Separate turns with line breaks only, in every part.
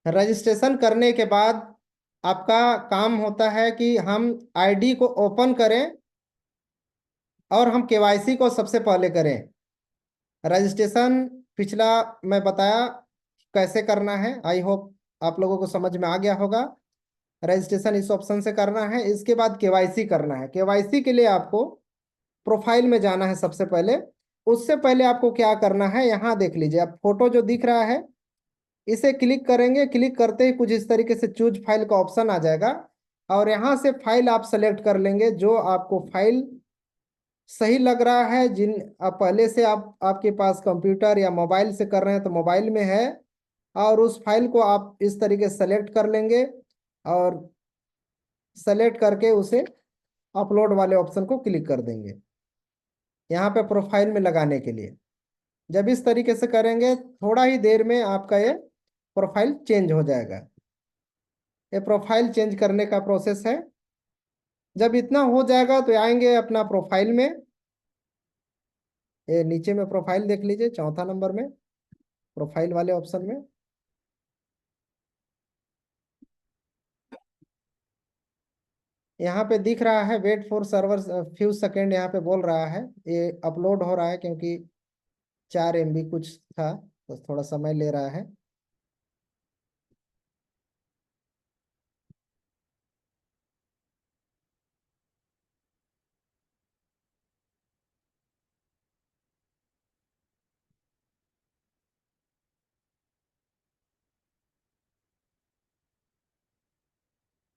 Registration करने के बाद आपका काम होता है कि हम आईडी को ओपन करें और हम केवाईसी को सबसे पहले करें। रजिस्ट्रेशन पिछला मैं बताया कैसे करना है, आई होप आप लोगों को समझ में आ गया होगा। रजिस्ट्रेशन इस ऑप्शन से करना है, इसके बाद केवाईसी करना है। केवाईसी के लिए आपको प्रोफाइल में जाना है सबसे पहले। उससे पहले आपको क्या करना है, यहाँ देख लीजिए, आप फोटो जो दिख रहा है इसे क्लिक करेंगे। क्लिक करते ही कुछ इस तरीके से चूज फाइल का ऑप्शन आ जाएगा और यहाँ से फाइल आप सेलेक्ट कर लेंगे जो आपको फाइल सही लग रहा है। जिन आप पहले से आपके पास कंप्यूटर या मोबाइल से कर रहे हैं तो मोबाइल में है, और उस फाइल को आप इस तरीके से सेलेक्ट कर लेंगे और सेलेक्ट करके उसे अपलोड वाले ऑप्शन को क्लिक कर देंगे यहाँ पे प्रोफाइल में लगाने के लिए। जब इस तरीके से करेंगे थोड़ा ही देर में आपका ये प्रोफाइल चेंज हो जाएगा। ये प्रोफाइल चेंज करने का प्रोसेस है। जब इतना हो जाएगा तो आएंगे अपना प्रोफाइल में। ये नीचे में प्रोफाइल देख लीजिए, चौथा नंबर में प्रोफाइल वाले ऑप्शन में यहाँ पे दिख रहा है wait for server few second, यहाँ पे बोल रहा है ये अपलोड हो रहा है क्योंकि 4 MB कुछ था तो थोड़ा समय ले रहा है।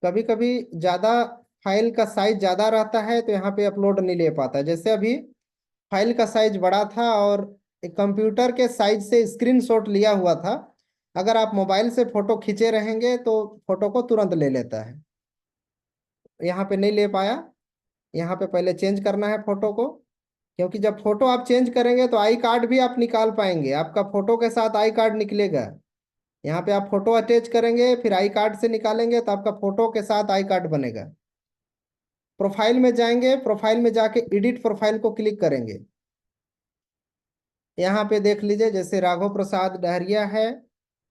कभी कभी ज़्यादा फाइल का साइज ज़्यादा रहता है तो यहाँ पे अपलोड नहीं ले पाता। जैसे अभी फाइल का साइज बड़ा था और एक कंप्यूटर के साइज से स्क्रीनशॉट लिया हुआ था, अगर आप मोबाइल से फोटो खींचे रहेंगे तो फोटो को तुरंत ले लेता है। यहाँ पे नहीं ले पाया। यहाँ पे पहले चेंज करना है फोटो को, क्योंकि जब फोटो आप चेंज करेंगे तो आई कार्ड भी आप निकाल पाएंगे, आपका फोटो के साथ आई कार्ड निकलेगा। यहाँ पे आप फोटो अटैच करेंगे फिर आई कार्ड से निकालेंगे तो आपका फोटो के साथ आई कार्ड बनेगा। प्रोफाइल में जाएंगे, प्रोफाइल में जाके एडिट प्रोफाइल को क्लिक करेंगे। यहाँ पे देख लीजिए जैसे राघव प्रसाद डहरिया है,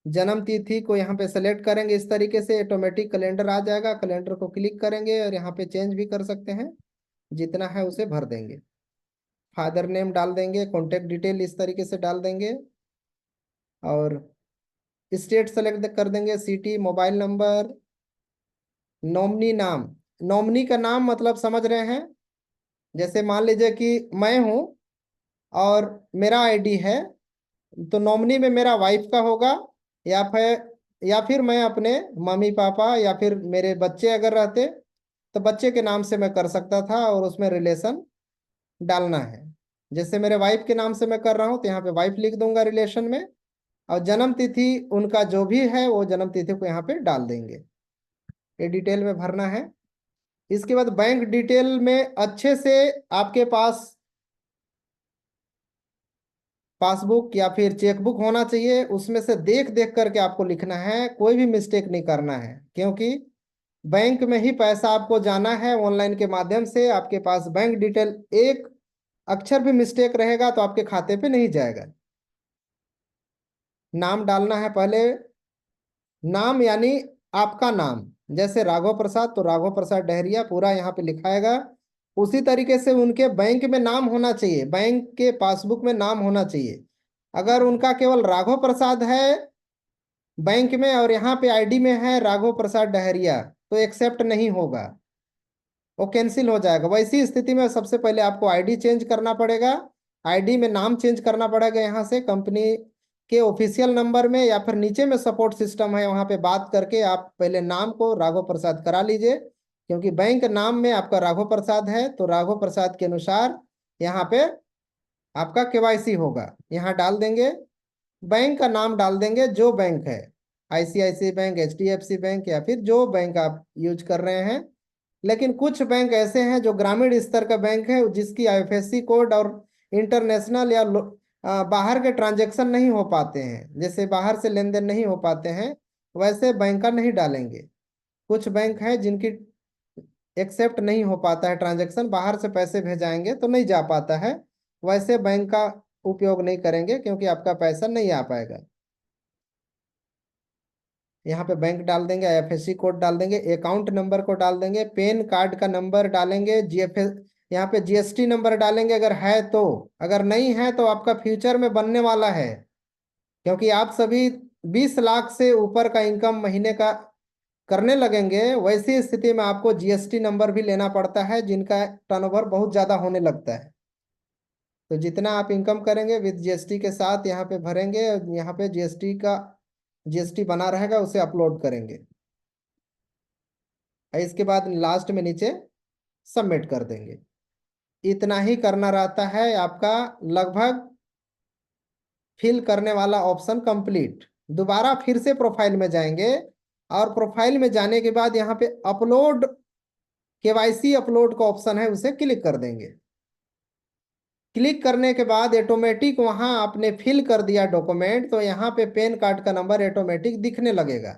जन्म तिथि को यहाँ पे सेलेक्ट करेंगे। इस तरीके से ऑटोमेटिक कैलेंडर आ जाएगा, कैलेंडर को क्लिक करेंगे और यहाँ पे चेंज भी कर सकते हैं, जितना है उसे भर देंगे। फादर नेम डाल देंगे, कॉन्टेक्ट डिटेल इस तरीके से डाल देंगे और स्टेट सेलेक्ट कर देंगे, सिटी, मोबाइल नंबर, नॉमिनी नाम। नॉमिनी का नाम मतलब समझ रहे हैं, जैसे मान लीजिए कि मैं हूँ और मेरा आईडी है तो नॉमिनी में मेरा वाइफ का होगा, या फिर मैं अपने मम्मी पापा या फिर मेरे बच्चे अगर रहते तो बच्चे के नाम से मैं कर सकता था और उसमें रिलेशन डालना है। जैसे मेरे वाइफ के नाम से मैं कर रहा हूँ तो यहाँ पे वाइफ लिख दूंगा रिलेशन में, और जन्म तिथि उनका जो भी है वो जन्म तिथि को यहाँ पे डाल देंगे। ये डिटेल में भरना है। इसके बाद बैंक डिटेल में अच्छे से आपके पास पासबुक या फिर चेकबुक होना चाहिए, उसमें से देख देख करके आपको लिखना है, कोई भी मिस्टेक नहीं करना है, क्योंकि बैंक में ही पैसा आपको जाना है ऑनलाइन के माध्यम से। आपके पास बैंक डिटेल एक अक्षर भी मिस्टेक रहेगा तो आपके खाते पे नहीं जाएगा। नाम डालना है पहले, नाम यानी आपका नाम, जैसे राघव प्रसाद तो राघव प्रसाद डहरिया पूरा यहाँ पे लिखाएगा। उसी तरीके से उनके बैंक में नाम होना चाहिए, बैंक के पासबुक में नाम होना चाहिए। अगर उनका केवल राघव प्रसाद है बैंक में और यहाँ पे आईडी में है राघव प्रसाद डहरिया तो एक्सेप्ट नहीं होगा, वो कैंसिल हो जाएगा। वैसी स्थिति में सबसे पहले आपको आईडी चेंज करना पड़ेगा। आईडी में नाम चेंज करना पड़ेगा, यहाँ से कंपनी के ऑफिशियल नंबर में या फिर नीचे में सपोर्ट सिस्टम है वहाँ पे बात करके आप पहले नाम को राघव प्रसाद करा लीजिए, क्योंकि बैंक नाम में आपका राघव प्रसाद है तो राघव प्रसाद के अनुसार यहाँ पे आपका केवाईसी होगा। यहाँ डाल देंगे, बैंक का नाम डाल देंगे जो बैंक है, आईसीआईसी बैंक, एचडीएफसी बैंक या फिर जो बैंक आप यूज कर रहे हैं। लेकिन कुछ बैंक ऐसे हैं जो ग्रामीण स्तर का बैंक है जिसकी आईएफएससी कोड और इंटरनेशनल या बाहर के ट्रांजैक्शन नहीं हो पाते हैं, जैसे बाहर से लेन देन नहीं हो पाते हैं, वैसे बैंक का नहीं डालेंगे। कुछ बैंक है जिनकी एक्सेप्ट नहीं हो पाता है ट्रांजैक्शन, बाहर से पैसे भेजाएंगे तो नहीं जा पाता है, वैसे बैंक का उपयोग नहीं करेंगे क्योंकि आपका पैसा नहीं आ पाएगा। यहाँ पे बैंक डाल देंगे, आईएफएससी कोड डाल देंगे, अकाउंट नंबर को डाल देंगे, पैन कार्ड का नंबर डालेंगे, जीएफएस यहाँ पे जीएसटी नंबर डालेंगे अगर है तो। अगर नहीं है तो आपका फ्यूचर में बनने वाला है, क्योंकि आप सभी 20 लाख से ऊपर का इनकम महीने का करने लगेंगे। वैसी स्थिति में आपको जीएसटी नंबर भी लेना पड़ता है, जिनका टर्नओवर बहुत ज्यादा होने लगता है। तो जितना आप इनकम करेंगे विद जीएसटी के साथ यहाँ पे भरेंगे, और यहाँ पे जीएसटी बना रहेगा, उसे अपलोड करेंगे। और इसके बाद लास्ट में नीचे सबमिट कर देंगे। इतना ही करना रहता है आपका। लगभग फिल करने वाला ऑप्शन कंप्लीट। दोबारा फिर से प्रोफाइल में जाएंगे, और प्रोफाइल में जाने के बाद यहाँ पे अपलोड केवाईसी अपलोड का ऑप्शन है, उसे क्लिक कर देंगे। क्लिक करने के बाद ऑटोमेटिक वहां आपने फिल कर दिया डॉक्यूमेंट, तो यहाँ पे पैन कार्ड का नंबर ऑटोमेटिक दिखने लगेगा।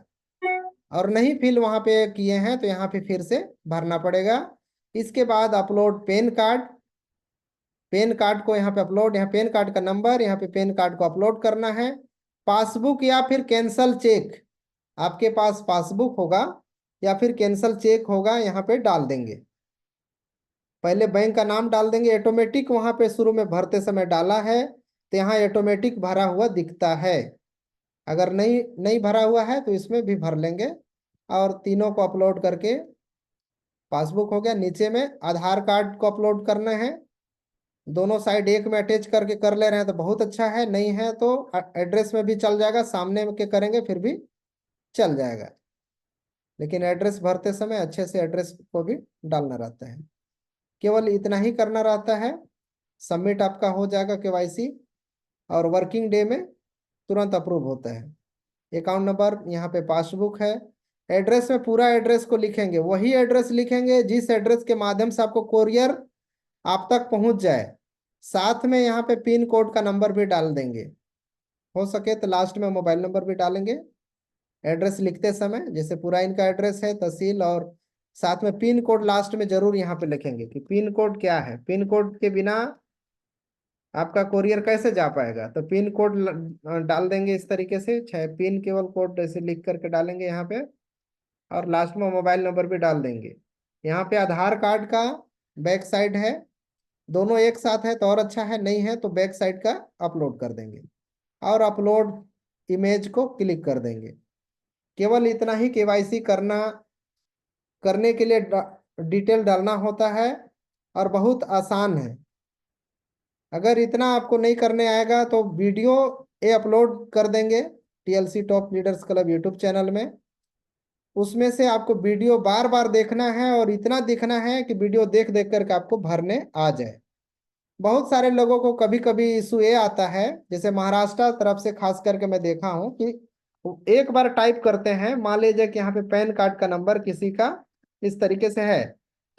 और नहीं फिल वहां पे किए हैं तो यहाँ पे फिर से भरना पड़ेगा। इसके बाद upload pan card, pan card को यहाँ पे अपलोड, यहाँ पैन कार्ड का नंबर, यहाँ पे पैन कार्ड को अपलोड करना है। पासबुक या फिर कैंसल चेक, आपके पास पासबुक होगा या फिर कैंसल चेक होगा, यहाँ पे डाल देंगे। पहले बैंक का नाम डाल देंगे, ऑटोमेटिक वहां पे शुरू में भरते समय डाला है तो यहाँ ऑटोमेटिक भरा हुआ दिखता है। अगर नहीं नहीं भरा हुआ है तो इसमें भी भर लेंगे। और तीनों को अपलोड करके पासबुक हो गया। नीचे में आधार कार्ड को अपलोड करना है, दोनों साइड एक में अटैच करके कर ले रहे हैं तो बहुत अच्छा है, नहीं है तो एड्रेस में भी चल जाएगा, सामने के करेंगे फिर भी चल जाएगा। लेकिन एड्रेस भरते समय अच्छे से एड्रेस को भी डालना रहता है। केवल इतना ही करना रहता है, सबमिट आपका हो जाएगा केवाईसी, और वर्किंग डे में तुरंत अप्रूव होता है। अकाउंट नंबर, यहाँ पे पासबुक है। एड्रेस में पूरा एड्रेस को लिखेंगे, वही एड्रेस लिखेंगे जिस एड्रेस के माध्यम से आपको कोरियर आप तक पहुंच जाए। साथ में यहाँ पे पिन कोड का नंबर भी डाल देंगे, हो सके तो लास्ट में मोबाइल नंबर भी डालेंगे। एड्रेस लिखते समय जैसे पूरा इनका एड्रेस है, तहसील, और साथ में पिन कोड लास्ट में जरूर यहाँ पे लिखेंगे कि पिन कोड क्या है। पिन कोड के बिना आपका कोरियर कैसे जा पाएगा, तो पिन कोड डाल देंगे इस तरीके से, चाहे पिन केवल कोड ऐसे लिख करके डालेंगे यहाँ पे, और लास्ट में मोबाइल नंबर भी डाल देंगे। यहाँ पे आधार कार्ड का बैक साइड है, दोनों एक साथ है तो और अच्छा है, नहीं है तो बैक साइड का अपलोड कर देंगे, और अपलोड इमेज को क्लिक कर देंगे। केवल इतना ही केवाईसी करने के लिए डिटेल डालना होता है, और बहुत आसान है। अगर इतना आपको नहीं करने आएगा तो वीडियो ये अपलोड कर देंगे TLC top leaders club YouTube channel में। उसमें से आपको वीडियो बार बार देखना है, और इतना दिखना है कि वीडियो देख देख करके आपको भरने आ जाए। बहुत सारे लोगों को कभी कभी इशू ये आता है, जैसे महाराष्ट्र तरफ से खास करके मैं देखा हूँ कि वो एक बार टाइप करते हैं, मान लीजिए कि यहाँ पे पैन कार्ड का नंबर किसी का इस तरीके से है,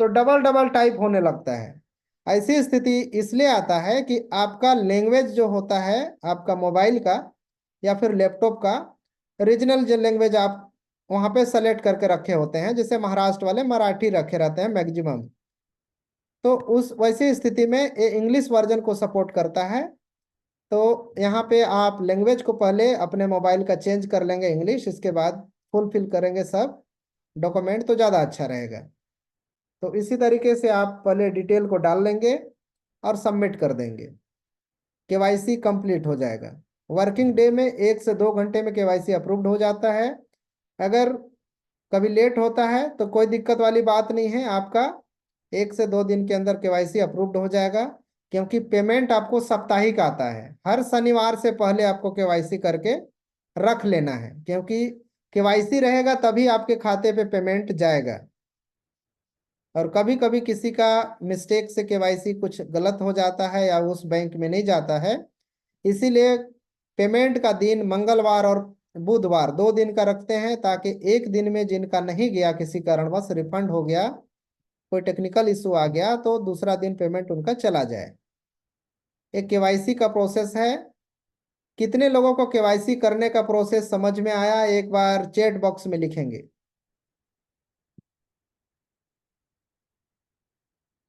तो डबल डबल टाइप होने लगता है। ऐसी स्थिति इसलिए आता है कि आपका लैंग्वेज जो होता है आपका मोबाइल का या फिर लैपटॉप का, रीजनल जो लैंग्वेज आप वहाँ पे सेलेक्ट करके रखे होते हैं, जैसे महाराष्ट्र वाले मराठी रखे रहते हैं मैक्सिमम, तो उस वैसी स्थिति में ये इंग्लिश वर्जन को सपोर्ट करता है। तो यहाँ पे आप लैंग्वेज को पहले अपने मोबाइल का चेंज कर लेंगे इंग्लिश, इसके बाद फुलफिल करेंगे सब डॉक्यूमेंट तो ज़्यादा अच्छा रहेगा। तो इसी तरीके से आप पहले डिटेल को डाल लेंगे और सबमिट कर देंगे, केवाईसी कंप्लीट हो जाएगा। वर्किंग डे में 1 से 2 घंटे में केवाईसी अप्रूव्ड हो जाता है। अगर कभी लेट होता है तो कोई दिक्कत वाली बात नहीं है, आपका 1 से 2 दिन के अंदर केवाईसी अप्रूव्ड हो जाएगा। क्योंकि पेमेंट आपको साप्ताहिक आता है, हर शनिवार से पहले आपको केवाईसी करके रख लेना है, क्योंकि केवाईसी रहेगा तभी आपके खाते पे पेमेंट जाएगा। और कभी कभी किसी का मिस्टेक से केवाईसी कुछ गलत हो जाता है या उस बैंक में नहीं जाता है, इसीलिए पेमेंट का दिन मंगलवार और बुधवार 2 दिन का रखते हैं, ताकि एक दिन में जिनका नहीं गया किसी कारणवश रिफंड हो गया, कोई टेक्निकल इशू आ गया, तो दूसरा दिन पेमेंट उनका चला जाए। एक केवाईसी का प्रोसेस है। कितने लोगों को केवाईसी करने का प्रोसेस समझ में आया, एक बार चैट बॉक्स में लिखेंगे।